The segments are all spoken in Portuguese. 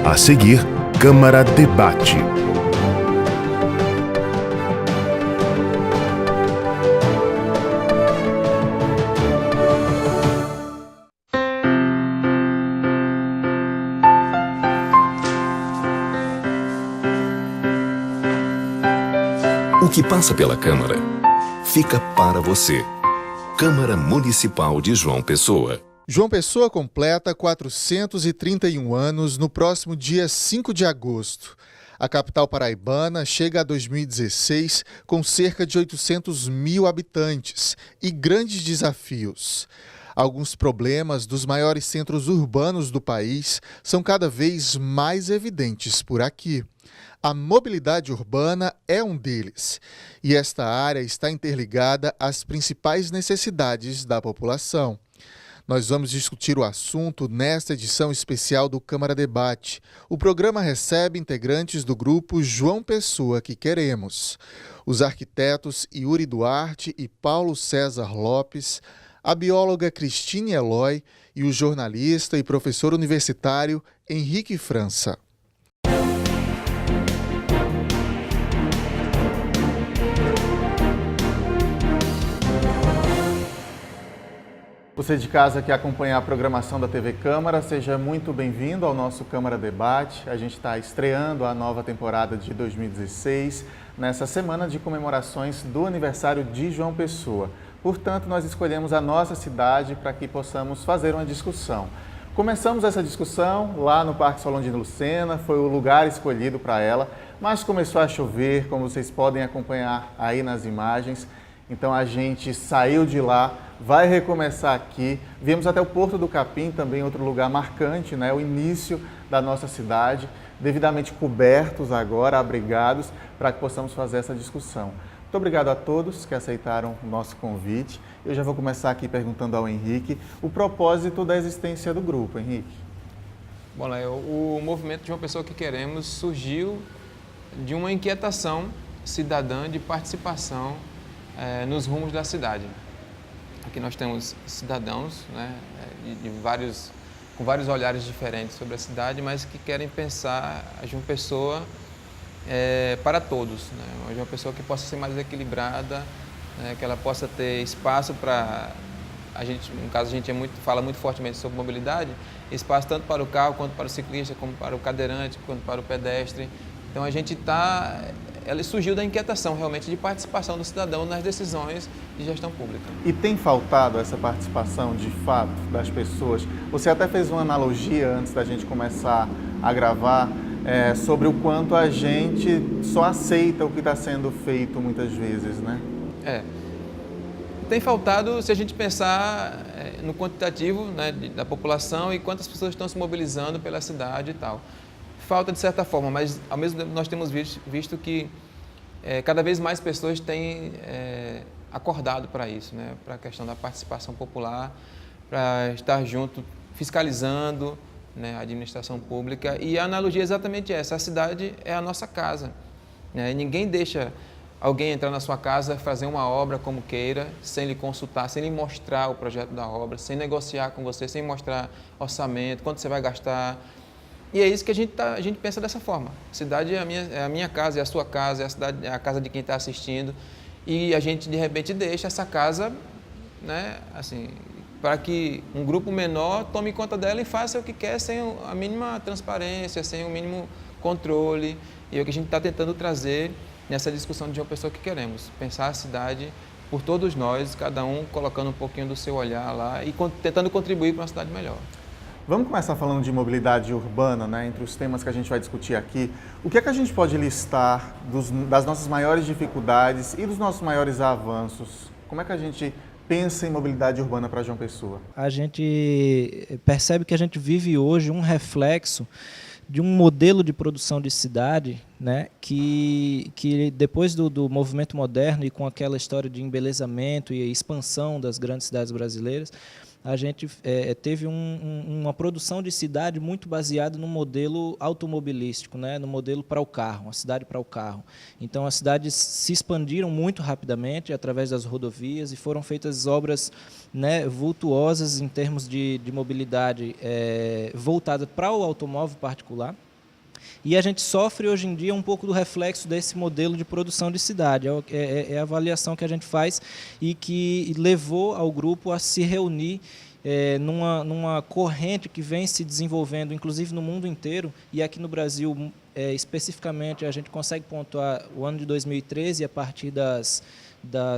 A seguir, Câmara Debate. O que passa pela Câmara fica para você. Câmara Municipal de João Pessoa. João Pessoa completa 431 anos no próximo dia 5 de agosto. A capital paraibana chega a 2016 com cerca de 800 mil habitantes e grandes desafios. Alguns problemas dos maiores centros urbanos do país são cada vez mais evidentes por aqui. A mobilidade urbana é um deles, e esta área está interligada às principais necessidades da população. Nós vamos discutir o assunto nesta edição especial do Câmara Debate. O programa recebe integrantes do grupo João Pessoa que Queremos. Os arquitetos Yuri Duarte e Paulo César Lopes, a bióloga Cristine Eloy e o jornalista e professor universitário Henrique França. Você de casa que acompanha a programação da TV Câmara, seja muito bem-vindo ao nosso Câmara Debate. A gente está estreando a nova temporada de 2016, nessa semana de comemorações do aniversário de João Pessoa. Portanto, nós escolhemos a nossa cidade para que possamos fazer uma discussão. Começamos essa discussão lá no Parque Solandino Lucena, foi o lugar escolhido para ela, mas começou a chover, como vocês podem acompanhar aí nas imagens. Então a gente saiu de lá, vai recomeçar aqui. Viemos até o Porto do Capim, também outro lugar marcante, né? O início da nossa cidade, devidamente cobertos agora, abrigados, para que possamos fazer essa discussão. Muito obrigado a todos que aceitaram o nosso convite. Eu já vou começar aqui perguntando ao Henrique o propósito da existência do grupo. Henrique. Bom, Léo, o movimento de João Pessoa que Queremos surgiu de uma inquietação cidadã de participação nos rumos da cidade. Aqui nós temos cidadãos, né, com vários olhares diferentes sobre a cidade, mas que querem pensar a João Pessoa para todos, né? Uma pessoa que possa ser mais equilibrada, né? Que ela possa ter espaço para a gente, no caso a gente fala muito fortemente sobre mobilidade, espaço tanto para o carro quanto para o ciclista, como para o cadeirante, quanto para o pedestre. Então a gente ela surgiu da inquietação realmente de participação do cidadão nas decisões de gestão pública. E tem faltado essa participação de fato das pessoas? Você até fez uma analogia antes da gente começar a gravar sobre o quanto a gente só aceita o que está sendo feito muitas vezes, né? Tem faltado se a gente pensar no quantitativo, né, da população e quantas pessoas estão se mobilizando pela cidade e tal. Falta de certa forma, mas ao mesmo tempo nós temos visto que cada vez mais pessoas têm acordado para isso, né? Para a questão da participação popular, para estar junto, fiscalizando, né, a administração pública. E a analogia é exatamente essa: a cidade é a nossa casa, né? E ninguém deixa alguém entrar na sua casa, fazer uma obra como queira, sem lhe consultar, sem lhe mostrar o projeto da obra, sem negociar com você, sem mostrar orçamento, quanto você vai gastar. E é isso que a gente pensa dessa forma. A cidade é a minha casa, é a sua casa, é a casa de quem está assistindo. E a gente, de repente, deixa essa casa, né, assim, para que um grupo menor tome conta dela e faça o que quer sem a mínima transparência, sem o mínimo controle. E é o que a gente está tentando trazer nessa discussão de uma pessoa que queremos. Pensar a cidade por todos nós, cada um colocando um pouquinho do seu olhar lá e tentando contribuir para uma cidade melhor. Vamos começar falando de mobilidade urbana, né? Entre os temas que a gente vai discutir aqui. O que é que a gente pode listar das nossas maiores dificuldades e dos nossos maiores avanços? Como é que a gente pensa em mobilidade urbana para João Pessoa? A gente percebe que a gente vive hoje um reflexo de um modelo de produção de cidade, né, que depois do movimento moderno e com aquela história de embelezamento e expansão das grandes cidades brasileiras, a gente teve uma produção de cidade muito baseada no modelo automobilístico, né? No modelo para o carro, uma cidade para o carro. Então, as cidades se expandiram muito rapidamente através das rodovias e foram feitas obras, né, vultuosas em termos de mobilidade voltada para o automóvel particular, E a gente sofre hoje em dia um pouco do reflexo desse modelo de produção de cidade. É a avaliação que a gente faz e que levou ao grupo a se reunir numa corrente que vem se desenvolvendo, inclusive no mundo inteiro, e aqui no Brasil, especificamente, a gente consegue pontuar o ano de 2013 a partir das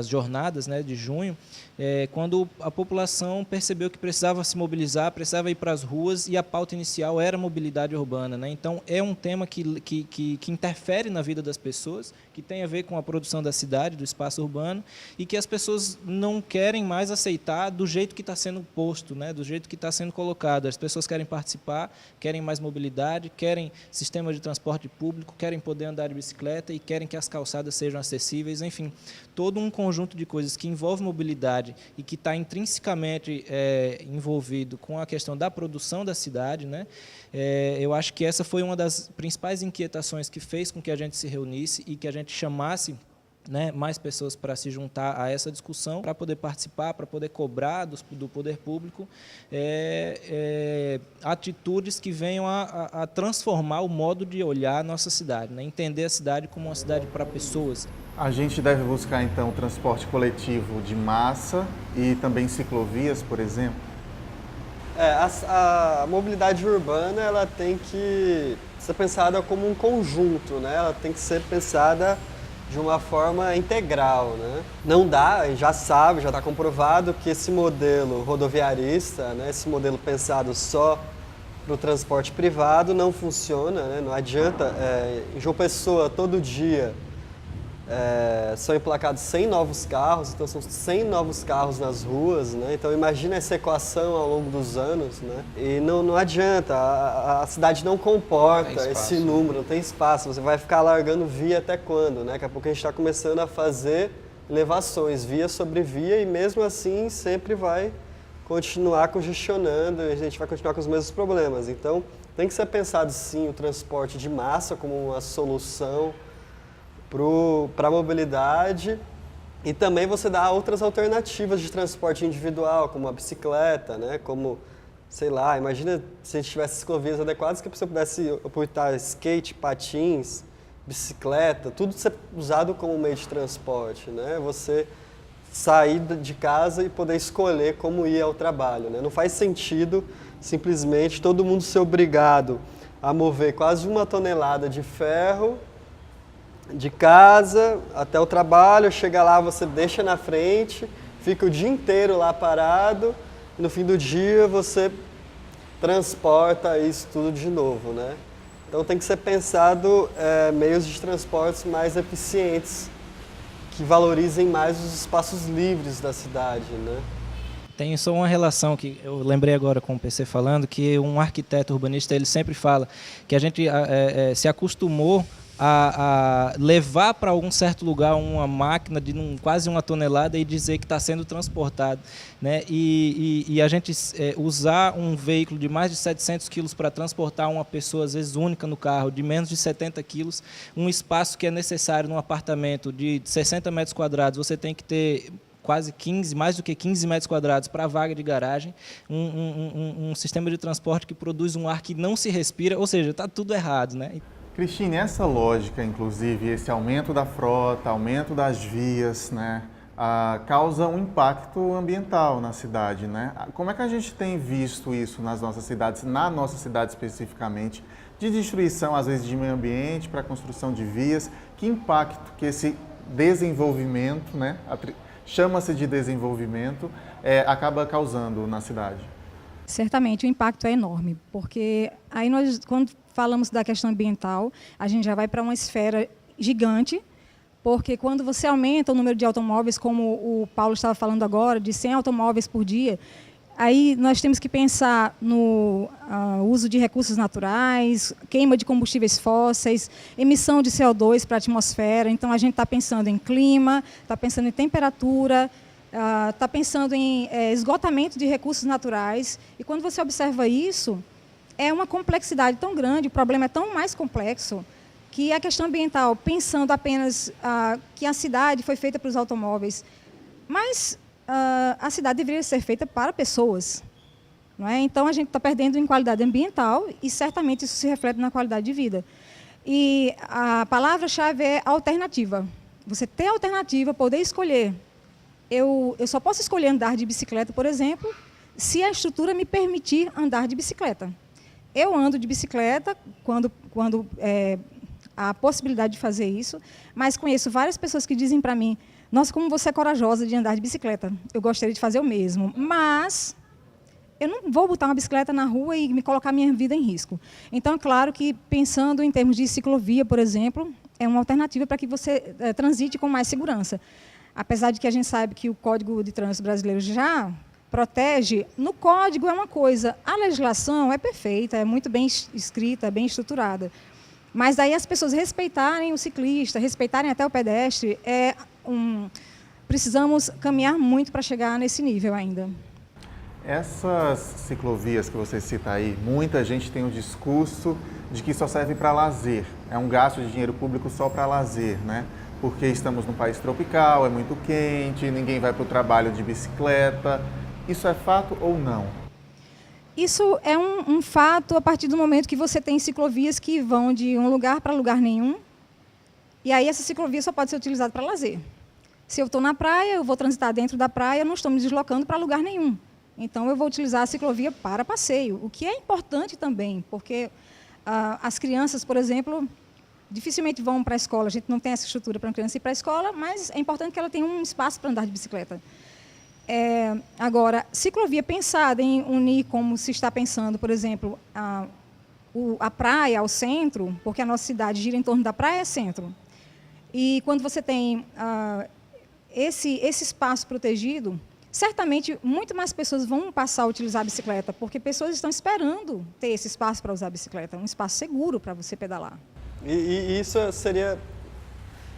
jornadas, né, de junho, quando a população percebeu que precisava se mobilizar, precisava ir para as ruas, e a pauta inicial era mobilidade urbana, né? Então, é um tema que interfere na vida das pessoas, que tem a ver com a produção da cidade, do espaço urbano, e que as pessoas não querem mais aceitar do jeito que está sendo posto, né, do jeito que está sendo colocado. As pessoas querem participar, querem mais mobilidade, querem sistema de transporte público, querem poder andar de bicicleta e querem que as calçadas sejam acessíveis, enfim, todo um conjunto de coisas que envolve mobilidade e que está intrinsecamente envolvido com a questão da produção da cidade, né? Eu acho que essa foi uma das principais inquietações que fez com que a gente se reunisse e que a gente chamasse, né, mais pessoas para se juntar a essa discussão, para poder participar, para poder cobrar do poder público atitudes que venham a transformar o modo de olhar a nossa cidade, né? Entender a cidade como uma cidade para pessoas. A gente deve buscar, então, o transporte coletivo de massa e também ciclovias, por exemplo? A mobilidade urbana, ela tem que ser pensada como um conjunto, né? Ela tem que ser pensada de uma forma integral, né? Não dá, já sabe, já está comprovado que esse modelo rodoviarista, né, esse modelo pensado só para o transporte privado não funciona, né? Não adianta, em João Pessoa todo dia são emplacados 100 novos carros, então são 100 novos carros nas ruas, né? Então imagina essa equação ao longo dos anos, né? E não adianta, a cidade não comporta esse número, não tem espaço, você vai ficar largando via até quando, né? Daqui a pouco a gente está começando a fazer elevações, via sobre via, e mesmo assim sempre vai continuar congestionando, e a gente vai continuar com os mesmos problemas. Então tem que ser pensado sim o transporte de massa como uma solução para a mobilidade, e também você dá outras alternativas de transporte individual, como a bicicleta, né? Como, sei lá, imagina se a gente tivesse ciclovias adequadas que a pessoa pudesse aportar skate, patins, bicicleta, tudo ser usado como meio de transporte, né? Você sair de casa e poder escolher como ir ao trabalho, né? Não faz sentido simplesmente todo mundo ser obrigado a mover quase 1 tonelada de ferro de casa até o trabalho, chega lá, você deixa na frente, fica o dia inteiro lá parado, e no fim do dia você transporta isso tudo de novo, né? Então tem que ser pensado meios de transportes mais eficientes, que valorizem mais os espaços livres da cidade, né? Tem só uma relação que eu lembrei agora com o PC falando, que um arquiteto urbanista ele sempre fala que a gente se acostumou a levar para algum certo lugar uma máquina de quase 1 tonelada e dizer que está sendo transportado, né? E a gente usar um veículo de mais de 700 quilos para transportar uma pessoa, às vezes única no carro, de menos de 70 quilos, um espaço que é necessário num apartamento de 60 metros quadrados, você tem que ter quase 15, mais do que 15 metros quadrados para a vaga de garagem, um sistema de transporte que produz um ar que não se respira, ou seja, está tudo errado, né? Cristine, essa lógica, inclusive, esse aumento da frota, aumento das vias, né, causa um impacto ambiental na cidade, né? Como é que a gente tem visto isso nas nossas cidades, na nossa cidade especificamente, de destruição, às vezes, de meio ambiente para a construção de vias? Que impacto que esse desenvolvimento, né, chama-se de desenvolvimento, acaba causando na cidade? Certamente o impacto é enorme, porque aí nós, quando falamos da questão ambiental, a gente já vai para uma esfera gigante, porque quando você aumenta o número de automóveis, como o Paulo estava falando agora, de 100 automóveis por dia, aí nós temos que pensar no uso de recursos naturais, queima de combustíveis fósseis, emissão de CO2 para a atmosfera. Então, a gente está pensando em clima, está pensando em temperatura, está pensando em esgotamento de recursos naturais. E quando você observa isso, é uma complexidade tão grande, o problema é tão mais complexo, que a questão ambiental, pensando apenas que a cidade foi feita para os automóveis, mas a cidade deveria ser feita para pessoas, não é? Então, a gente está perdendo em qualidade ambiental e, certamente, isso se reflete na qualidade de vida. E a palavra-chave é alternativa. Você ter alternativa, poder escolher. Eu só posso escolher andar de bicicleta, por exemplo, se a estrutura me permitir andar de bicicleta. Eu ando de bicicleta quando há a possibilidade de fazer isso, mas conheço várias pessoas que dizem para mim: nossa, como você é corajosa de andar de bicicleta. Eu gostaria de fazer o mesmo, mas eu não vou botar uma bicicleta na rua e me colocar minha vida em risco. Então, é claro que, pensando em termos de ciclovia, por exemplo, é uma alternativa para que você transite com mais segurança. Apesar de que a gente sabe que o Código de Trânsito brasileiro já protege, no código é uma coisa, a legislação é perfeita, é muito bem escrita, bem estruturada. Mas daí as pessoas respeitarem o ciclista, respeitarem até o pedestre, precisamos caminhar muito para chegar nesse nível ainda. Essas ciclovias que você cita aí, muita gente tem o discurso de que só serve para lazer. É um gasto de dinheiro público só para lazer, né? Porque estamos num país tropical, é muito quente, ninguém vai para o trabalho de bicicleta. Isso é fato ou não? Isso é um fato a partir do momento que você tem ciclovias que vão de um lugar para lugar nenhum. E aí essa ciclovia só pode ser utilizada para lazer. Se eu estou na praia, eu vou transitar dentro da praia, eu não estou me deslocando para lugar nenhum. Então, eu vou utilizar a ciclovia para passeio, o que é importante também, porque as crianças, por exemplo, dificilmente vão para a escola. A gente não tem essa estrutura para uma criança ir para a escola, mas é importante que ela tenha um espaço para andar de bicicleta. Agora, ciclovia pensada em unir, como se está pensando, por exemplo, a praia ao centro, porque a nossa cidade gira em torno da praia, é centro. E quando você tem esse espaço protegido, certamente, muito mais pessoas vão passar a utilizar a bicicleta, porque pessoas estão esperando ter esse espaço para usar a bicicleta, um espaço seguro para você pedalar. E isso seria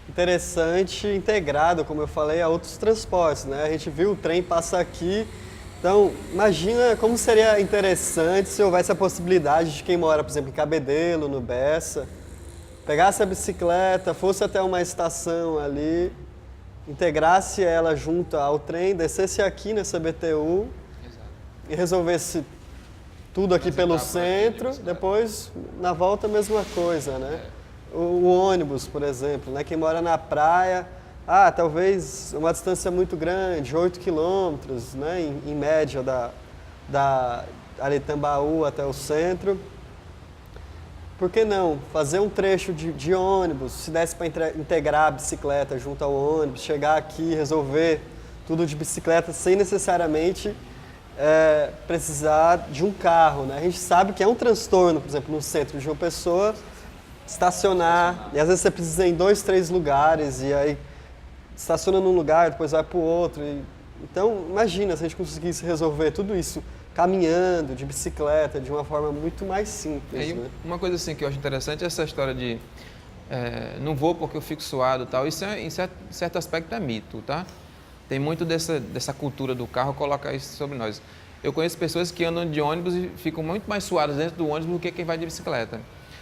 interessante, integrado, como eu falei, a outros transportes, né? A gente viu o trem passar aqui, então imagina como seria interessante se houvesse a possibilidade de quem mora, por exemplo, em Cabedelo, no Bessa, pegasse a bicicleta, fosse até uma estação ali, integrasse ela junto ao trem, descesse aqui nessa BTU. Exato. E resolvesse tudo aqui pelo centro, depois na volta a mesma coisa, né? O ônibus, por exemplo, né? Quem mora na praia, talvez uma distância muito grande, 8 quilômetros, né? Em média da Tambaú até o centro. Por que não fazer um trecho de ônibus, se desse para integrar a bicicleta junto ao ônibus, chegar aqui, resolver tudo de bicicleta sem necessariamente precisar de um carro, né? A gente sabe que é um transtorno, por exemplo, no centro de João Pessoa, estacionar, e às vezes você precisa ir em 2, 3 lugares, e aí estaciona num lugar, depois vai para o outro. Então, imagina se a gente conseguisse resolver tudo isso caminhando, de bicicleta, de uma forma muito mais simples. Né? Uma coisa assim que eu acho interessante é essa história de não vou porque eu fico suado e tal. Isso, em certo aspecto, é mito, tá? Tem muito dessa cultura do carro colocar isso sobre nós. Eu conheço pessoas que andam de ônibus e ficam muito mais suadas dentro do ônibus do que quem vai de bicicleta.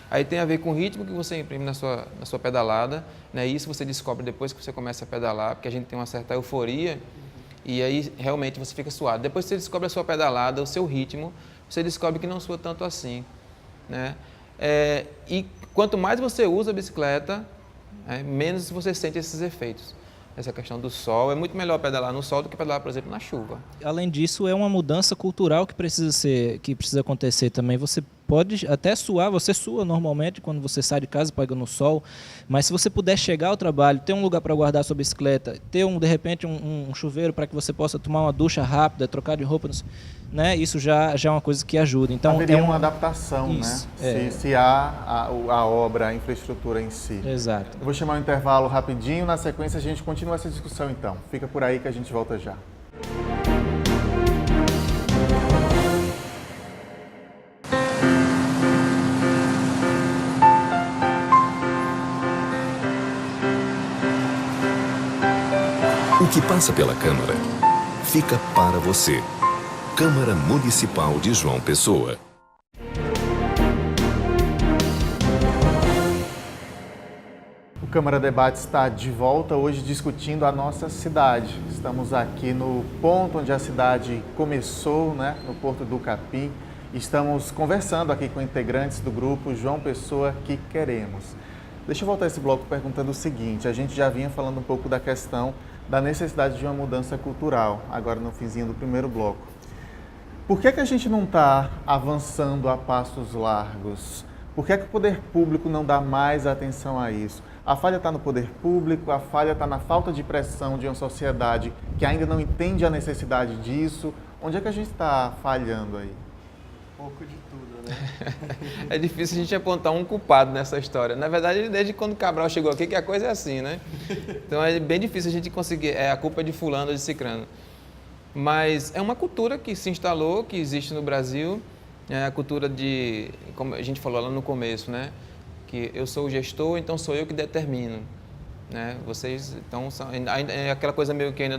Aí tem a ver com o ritmo que você imprime na sua pedalada, né? Isso você descobre depois que você começa a pedalar, porque a gente tem uma certa euforia. E aí, realmente, você fica suado. Depois que você descobre a sua pedalada, o seu ritmo, você descobre que não sua tanto assim, né? E quanto mais você usa a bicicleta, menos você sente esses efeitos. Essa questão do sol, é muito melhor pedalar no sol do que pedalar, por exemplo, na chuva. Além disso, é uma mudança cultural que precisa acontecer também. Você pode até suar, você sua normalmente quando você sai de casa pega no sol, mas se você puder chegar ao trabalho, ter um lugar para guardar sua bicicleta, ter de repente um chuveiro para que você possa tomar uma ducha rápida, trocar de roupa, né? Isso já é uma coisa que ajuda. Então, haveria uma adaptação, isso, né? Se há a obra, a infraestrutura em si. Exato. Eu vou chamar um intervalo rapidinho, na sequência a gente continua essa discussão então. Fica por aí que a gente volta já. O que passa pela Câmara fica para você. Câmara Municipal de João Pessoa. O Câmara Debate está de volta hoje discutindo a nossa cidade. Estamos aqui no ponto onde a cidade começou, né, no Porto do Capim, Estamos conversando aqui com integrantes do grupo João Pessoa que Queremos. Deixa eu voltar esse bloco perguntando o seguinte, a gente já vinha falando um pouco da questão da necessidade de uma mudança cultural, agora no finzinho do primeiro bloco. Por que a gente não está avançando a passos largos? Por que o poder público não dá mais atenção a isso? A falha está no poder público, a falha está na falta de pressão de uma sociedade que ainda não entende a necessidade disso. Onde é que a gente está falhando aí? Um pouco de tudo, né? É difícil a gente apontar um culpado nessa história. Na verdade, desde quando Cabral chegou aqui, que a coisa é assim, né? Então é bem difícil a gente conseguir, a culpa é de fulano ou de cicrano. Mas é uma cultura que se instalou, que existe no Brasil, é a cultura de, como a gente falou lá no começo, né? Que eu sou o gestor, então sou eu que determino, né? Vocês, então, é aquela coisa meio que ainda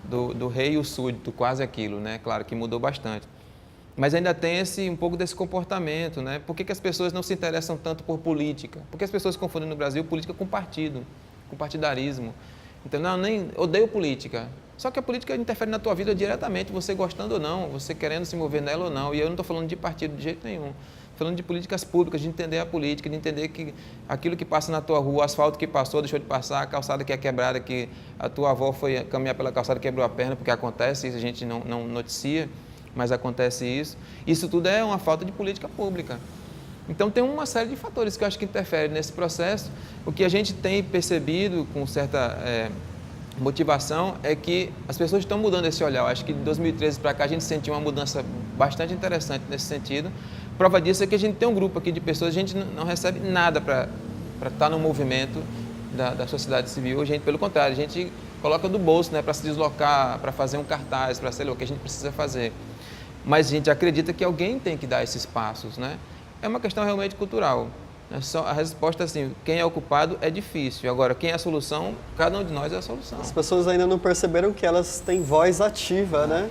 do rei e o súdito, quase aquilo, né? Claro que mudou bastante. Mas ainda tem um pouco desse comportamento, né? Por que as pessoas não se interessam tanto por política? Por que as pessoas confundem no Brasil política com partido, com partidarismo? Então, não, nem odeio política. Só que a política interfere na tua vida diretamente, você gostando ou não, você querendo se mover nela ou não. E eu não estou falando de partido de jeito nenhum. Falando de políticas públicas, de entender a política, de entender que aquilo que passa na tua rua, o asfalto que passou, deixou de passar, a calçada que é quebrada, que a tua avó foi caminhar pela calçada e quebrou a perna, porque acontece isso, a gente não noticia, mas acontece isso. Isso tudo é uma falta de política pública. Então tem uma série de fatores que eu acho que interferem nesse processo. O que a gente tem percebido com certa motivação é que as pessoas estão mudando esse olhar. Eu acho que de 2013 para cá a gente sentiu uma mudança bastante interessante nesse sentido. Prova disso é que a gente tem um grupo aqui de pessoas, a gente não recebe nada para estar no movimento da sociedade civil. A gente, pelo contrário, a gente coloca do bolso, né, para se deslocar, para fazer um cartaz, para sei lá o que a gente precisa fazer. Mas a gente acredita que alguém tem que dar esses passos, né? É uma questão realmente cultural. A resposta assim, quem é o culpado é difícil. Agora, quem é a solução, cada um de nós é a solução. As pessoas ainda não perceberam que elas têm voz ativa, né?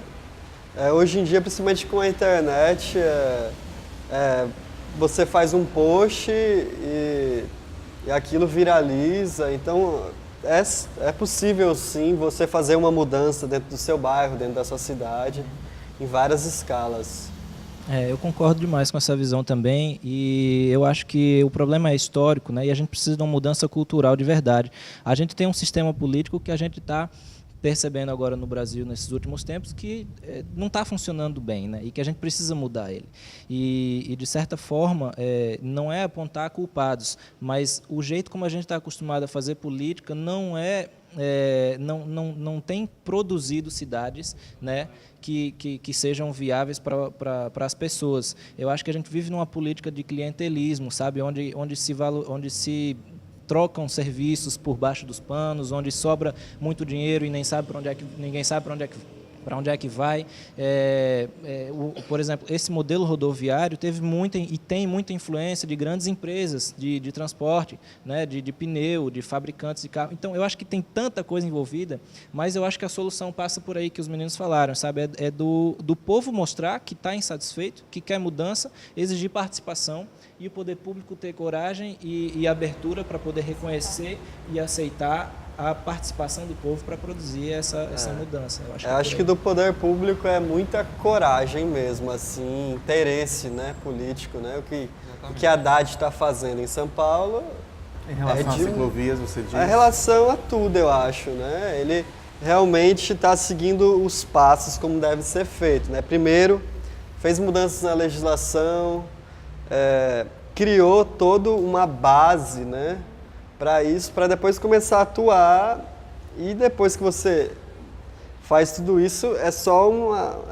Hoje em dia, principalmente com a internet, você faz um post e aquilo viraliza. Então, é possível sim você fazer uma mudança dentro do seu bairro, dentro da sua cidade, em várias escalas. Eu concordo demais com essa visão também, e eu acho que o problema é histórico, né? E a gente precisa de uma mudança cultural de verdade. A gente tem um sistema político que a gente está percebendo agora no Brasil, nesses últimos tempos, que não está funcionando bem, né? E que a gente precisa mudar ele. E de certa forma, não é apontar culpados, mas o jeito como a gente está acostumado a fazer política não tem produzido cidades, né, que sejam viáveis para as pessoas. Eu acho que a gente vive numa política de clientelismo, sabe, onde se trocam serviços por baixo dos panos, onde sobra muito dinheiro e ninguém sabe para onde é que vai. Por exemplo, esse modelo rodoviário tem muita influência de grandes empresas de transporte, né, de pneu, de fabricantes de carro. Então, eu acho que tem tanta coisa envolvida, mas eu acho que a solução passa por aí que os meninos falaram, sabe? Do povo mostrar que está insatisfeito, que quer mudança, exigir participação e o poder público ter coragem e abertura para poder reconhecer e aceitar a participação do povo para produzir essa mudança. Eu acho que do poder público é muita coragem mesmo, assim, interesse, né, político, né, o que a Haddad está fazendo em São Paulo. Em relação às ciclovias, você diz? Em relação a tudo, eu acho, né, ele realmente está seguindo os passos como deve ser feito, né. Primeiro, fez mudanças na legislação, criou toda uma base, né, para isso, para depois começar a atuar, e depois que você faz tudo isso,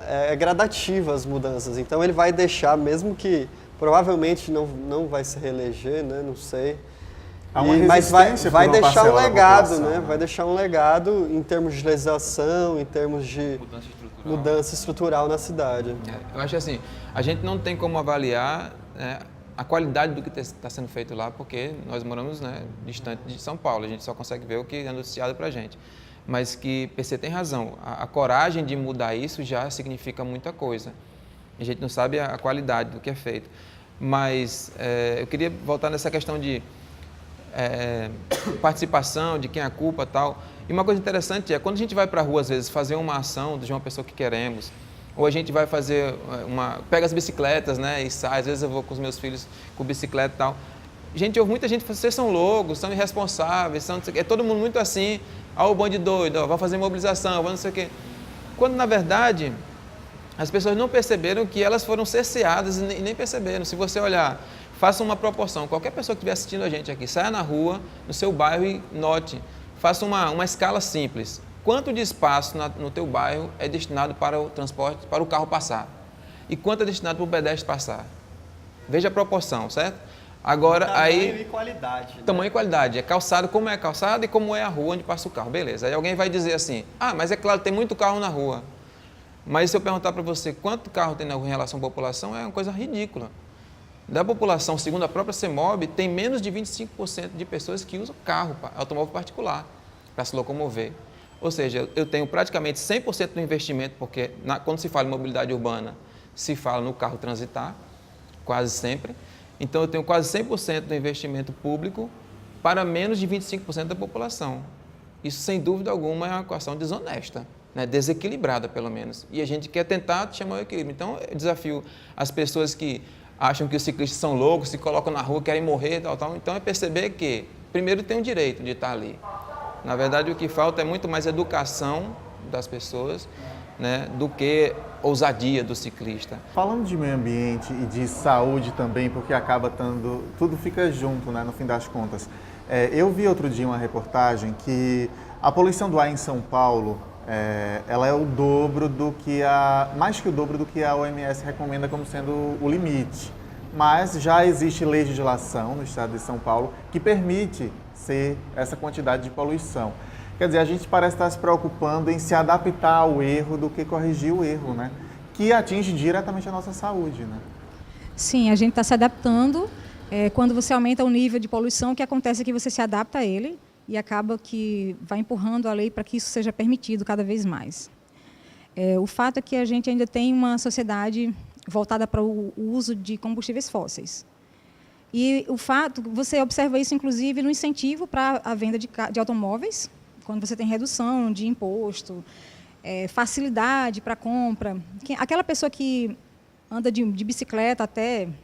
é gradativa as mudanças. Então ele vai deixar, mesmo que provavelmente não vai se reeleger, né, não sei, mas vai deixar um legado, né? Vai deixar um legado em termos de legislação, em termos de mudança estrutural na cidade. Eu acho assim, a gente não tem como avaliar a qualidade do que está sendo feito lá, porque nós moramos, né, distante de São Paulo, a gente só consegue ver o que é noticiado para a gente. Mas que PC tem razão, a coragem de mudar isso já significa muita coisa. A gente não sabe a qualidade do que é feito. Mas eu queria voltar nessa questão de participação, de quem é a culpa e tal. E uma coisa interessante é, quando a gente vai para a rua, às vezes, fazer uma ação de uma pessoa que queremos, Ou a gente vai fazer pega as bicicletas, né, e sai, às vezes eu vou com os meus filhos com bicicleta e tal. Gente, eu ouvo muita gente falando, vocês são loucos, são irresponsáveis, é todo mundo muito assim, o bonde doido, vai fazer mobilização, vai não sei o quê. Quando, na verdade, as pessoas não perceberam que elas foram cerceadas e nem perceberam. Se você olhar, faça uma proporção, qualquer pessoa que estiver assistindo a gente aqui, saia na rua, no seu bairro e note, faça uma escala simples. Quanto de espaço no teu bairro é destinado para o transporte, para o carro passar? E quanto é destinado para o pedestre passar? Veja a proporção, certo? Agora, tamanho e qualidade. Né? Tamanho e qualidade. É calçado, como é calçado e como é a rua onde passa o carro. Beleza. Aí alguém vai dizer assim, mas é claro, tem muito carro na rua. Mas se eu perguntar para você quanto carro tem na rua em relação à população, é uma coisa ridícula. Da população, segundo a própria CEMOB, tem menos de 25% de pessoas que usam carro, automóvel particular, para se locomover. Ou seja, eu tenho praticamente 100% do investimento, porque quando se fala em mobilidade urbana, se fala no carro transitar, quase sempre. Então, eu tenho quase 100% do investimento público para menos de 25% da população. Isso, sem dúvida alguma, é uma equação desonesta, né? Desequilibrada, pelo menos. E a gente quer tentar chamar o equilíbrio. Então, eu desafio as pessoas que acham que os ciclistas são loucos, se colocam na rua, querem morrer, tal. Então, é perceber que, primeiro, tem o direito de estar ali. Na verdade, o que falta é muito mais educação das pessoas, né, do que ousadia do ciclista. Falando de meio ambiente e de saúde também, porque acaba tudo fica junto, né, no fim das contas. Eu vi outro dia uma reportagem que a poluição do ar em São Paulo, ela é mais que o dobro do que a OMS recomenda como sendo o limite. Mas já existe legislação no estado de São Paulo que permite ser essa quantidade de poluição. Quer dizer, a gente parece estar se preocupando em se adaptar ao erro do que corrigir o erro, né? Que atinge diretamente a nossa saúde, né? Sim, a gente está se adaptando. Quando você aumenta o nível de poluição, o que acontece é que você se adapta a ele e acaba que vai empurrando a lei para que isso seja permitido cada vez mais. O fato é que a gente ainda tem uma sociedade voltada para o uso de combustíveis fósseis. E você observa isso, inclusive, no incentivo para a venda de automóveis, quando você tem redução de imposto, facilidade para compra. Aquela pessoa que anda de bicicleta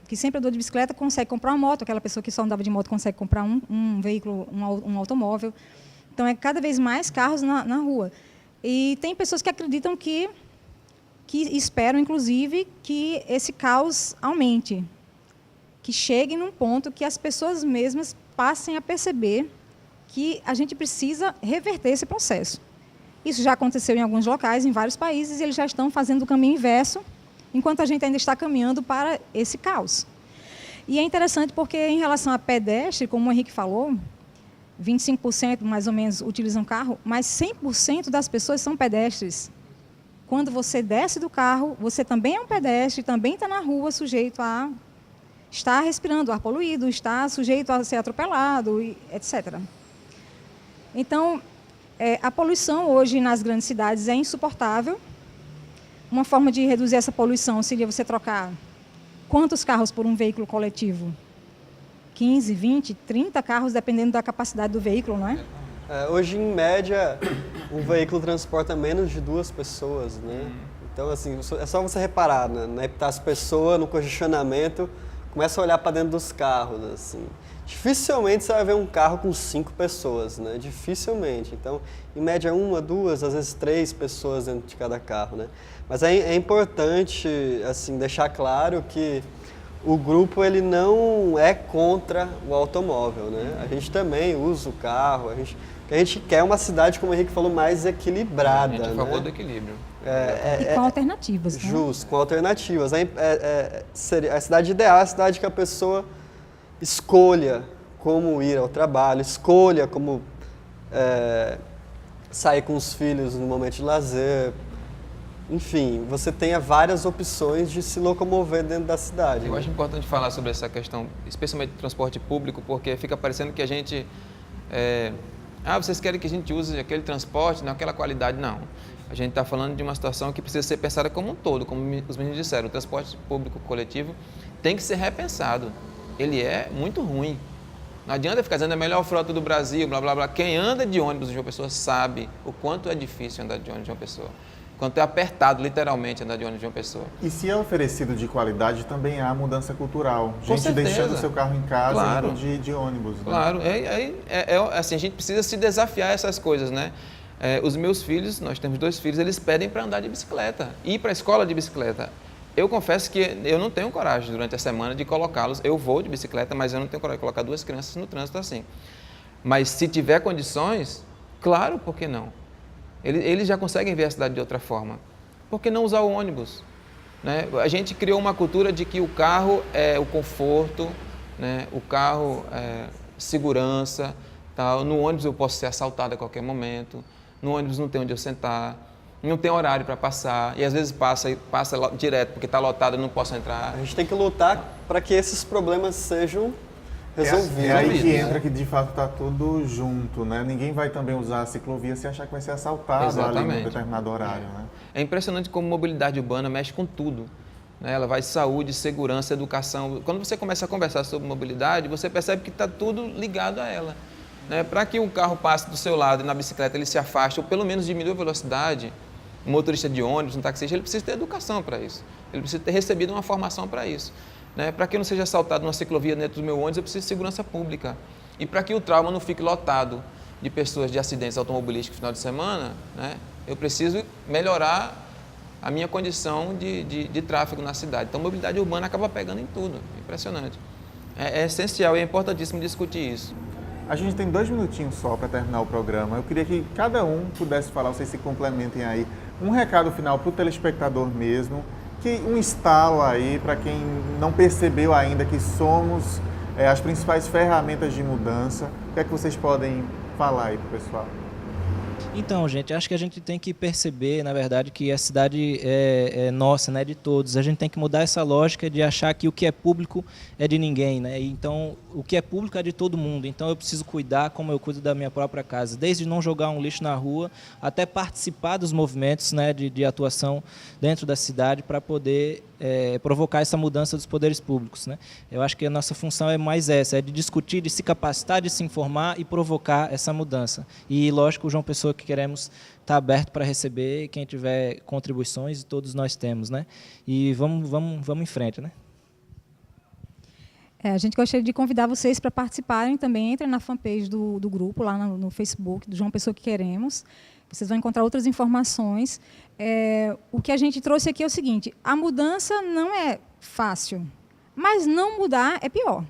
que sempre andou de bicicleta, consegue comprar uma moto. Aquela pessoa que só andava de moto consegue comprar um veículo, um automóvel. Então, cada vez mais carros na rua. E tem pessoas que acreditam que esperam, inclusive, que esse caos aumente, que chegue num ponto que as pessoas mesmas passem a perceber que a gente precisa reverter esse processo. Isso já aconteceu em alguns locais, em vários países, e eles já estão fazendo o caminho inverso, enquanto a gente ainda está caminhando para esse caos. E é interessante porque, em relação a pedestre, como o Henrique falou, 25% mais ou menos utilizam carro, mas 100% das pessoas são pedestres. Quando você desce do carro, você também é um pedestre, também está na rua sujeito a estar respirando ar poluído, está sujeito a ser atropelado, etc. Então, a poluição hoje nas grandes cidades é insuportável. Uma forma de reduzir essa poluição seria você trocar quantos carros por um veículo coletivo? 15, 20, 30 carros, dependendo da capacidade do veículo, não é? Hoje, em média, um veículo transporta menos de 2 pessoas, né? Então, assim, é só você reparar, né? As pessoas no congestionamento começam a olhar para dentro dos carros, assim. Dificilmente você vai ver um carro com 5 pessoas, né? Dificilmente. Então, em média, 1, 2, às vezes 3 pessoas dentro de cada carro, né? Mas é importante, assim, deixar claro que o grupo ele não é contra o automóvel, né? A gente também usa o carro, a gente quer uma cidade, como o Henrique falou, mais equilibrada. A gente é a favor do equilíbrio. E com alternativas, né? Justo, com alternativas. A cidade ideal é a cidade que a pessoa escolha como ir ao trabalho, escolha como sair com os filhos no momento de lazer. Enfim, você tenha várias opções de se locomover dentro da cidade. Eu acho importante falar sobre essa questão, especialmente do transporte público, porque fica parecendo que a gente... vocês querem que a gente use aquele transporte, naquela qualidade. Não. A gente está falando de uma situação que precisa ser pensada como um todo, como os meninos disseram. O transporte público coletivo tem que ser repensado. Ele é muito ruim. Não adianta ficar dizendo a melhor frota do Brasil, blá, blá, blá. Quem anda de ônibus de uma pessoa sabe o quanto é difícil andar de ônibus de uma pessoa. quanto é apertado, literalmente, andar de ônibus de uma pessoa. E se é oferecido de qualidade, também há mudança cultural. Com Gente certeza. deixando o seu carro em casa Claro. indo de ônibus. Né? Claro, assim, a gente precisa se desafiar essas coisas, né? Os meus filhos, nós temos 2 filhos, eles pedem para andar de bicicleta, ir para a escola de bicicleta. Eu confesso que eu não tenho coragem durante a semana de colocá-los, eu vou de bicicleta, mas eu não tenho coragem de colocar 2 crianças no trânsito assim. Mas se tiver condições, claro, por que não? Eles já conseguem ver a cidade de outra forma. Por que não usar o ônibus? Né? A gente criou uma cultura de que o carro é o conforto, né? O carro é segurança, tal. No ônibus eu posso ser assaltado a qualquer momento, no ônibus não tem onde eu sentar, não tem horário para passar, e às vezes passa direto porque está lotado e não posso entrar. A gente tem que lutar para que esses problemas sejam resolvidos. É aí que entra que de fato está tudo junto, né? Ninguém vai também usar a ciclovia se achar que vai ser assaltado ali num determinado horário, né? É impressionante como mobilidade urbana mexe com tudo, né? Ela vai de saúde, segurança, educação. Quando você começa a conversar sobre mobilidade, você percebe que está tudo ligado a ela. Né? Para que o carro passe do seu lado e na bicicleta ele se afaste ou pelo menos diminua a velocidade, um motorista de ônibus, um taxista, ele precisa ter educação para isso. Ele precisa ter recebido uma formação para isso. Né? Para que eu não seja assaltado numa ciclovia dentro do meu ônibus, eu preciso de segurança pública. E para que o trauma não fique lotado de pessoas de acidentes automobilísticos no final de semana, né? Eu preciso melhorar a minha condição de tráfego na cidade. Então, a mobilidade urbana acaba pegando em tudo. Impressionante. É essencial e é importantíssimo discutir isso. A gente tem 2 minutinhos só para terminar o programa. Eu queria que cada um pudesse falar, vocês se complementem aí, um recado final para o telespectador mesmo, um estalo aí para quem não percebeu ainda que somos as principais ferramentas de mudança. O que é que vocês podem falar aí para o pessoal? Então, gente, acho que a gente tem que perceber, na verdade, que a cidade é nossa, né, de todos. A gente tem que mudar essa lógica de achar que o que é público é de ninguém, né? Então, o que é público é de todo mundo. Então, eu preciso cuidar como eu cuido da minha própria casa, desde não jogar um lixo na rua até participar dos movimentos, né, de atuação dentro da cidade para poder provocar essa mudança dos poderes públicos, né? Eu acho que a nossa função é mais essa, é de discutir, de se capacitar, de se informar e provocar essa mudança. E, lógico, o João Pessoa que queremos estar aberto para receber quem tiver contribuições, e todos nós temos, né? E vamos em frente, né? A gente gostaria de convidar vocês para participarem também. Entrem na fanpage do grupo, lá no Facebook, do João Pessoa que Queremos. Vocês vão encontrar outras informações. O que a gente trouxe aqui é o seguinte: a mudança não é fácil, mas não mudar é pior.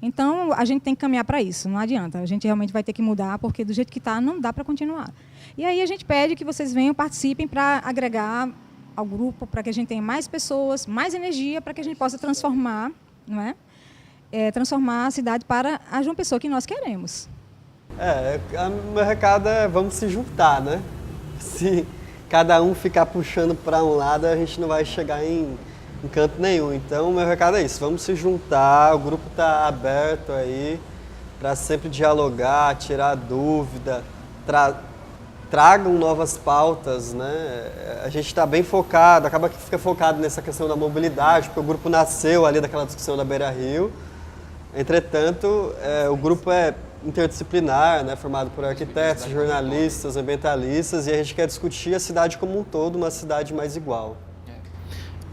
Então, a gente tem que caminhar para isso, não adianta. A gente realmente vai ter que mudar, porque do jeito que está, não dá para continuar. E aí a gente pede que vocês venham, participem para agregar ao grupo, para que a gente tenha mais pessoas, mais energia, para que a gente possa transformar, não é? Transformar a cidade para a João Pessoa que nós queremos. Meu recado é: vamos se juntar, né? Se cada um ficar puxando para um lado, a gente não vai chegar em canto nenhum. Então, meu recado é isso: vamos se juntar, o grupo está aberto aí para sempre dialogar, tirar dúvida, tragam novas pautas, né? A gente está bem focado, acaba que fica focado nessa questão da mobilidade, porque o grupo nasceu ali daquela discussão da Beira Rio. Entretanto, o grupo é interdisciplinar, né, formado por arquitetos, jornalistas, ambientalistas, e a gente quer discutir a cidade como um todo, uma cidade mais igual.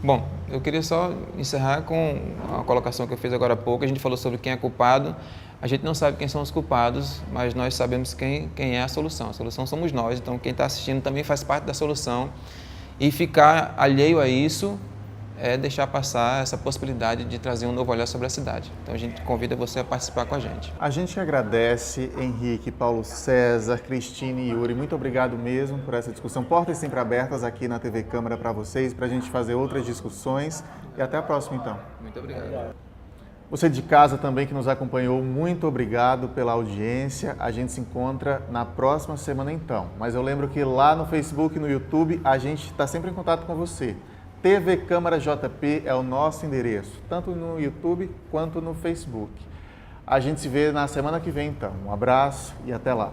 Bom, eu queria só encerrar com a colocação que eu fiz agora há pouco. A gente falou sobre quem é culpado. A gente não sabe quem são os culpados, mas nós sabemos quem é a solução. A solução somos nós, então quem está assistindo também faz parte da solução. E ficar alheio a isso é deixar passar essa possibilidade de trazer um novo olhar sobre a cidade. Então a gente convida você a participar com a gente. A gente agradece Henrique, Paulo César, Cristine e Yuri. Muito obrigado mesmo por essa discussão. Portas sempre abertas aqui na TV Câmara para vocês, para a gente fazer outras discussões. E até a próxima, então. Muito obrigado. Você de casa também que nos acompanhou, muito obrigado pela audiência. A gente se encontra na próxima semana, então. Mas eu lembro que lá no Facebook e no YouTube a gente está sempre em contato com você. TV Câmara JP é o nosso endereço, tanto no YouTube quanto no Facebook. A gente se vê na semana que vem, então. Um abraço e até lá.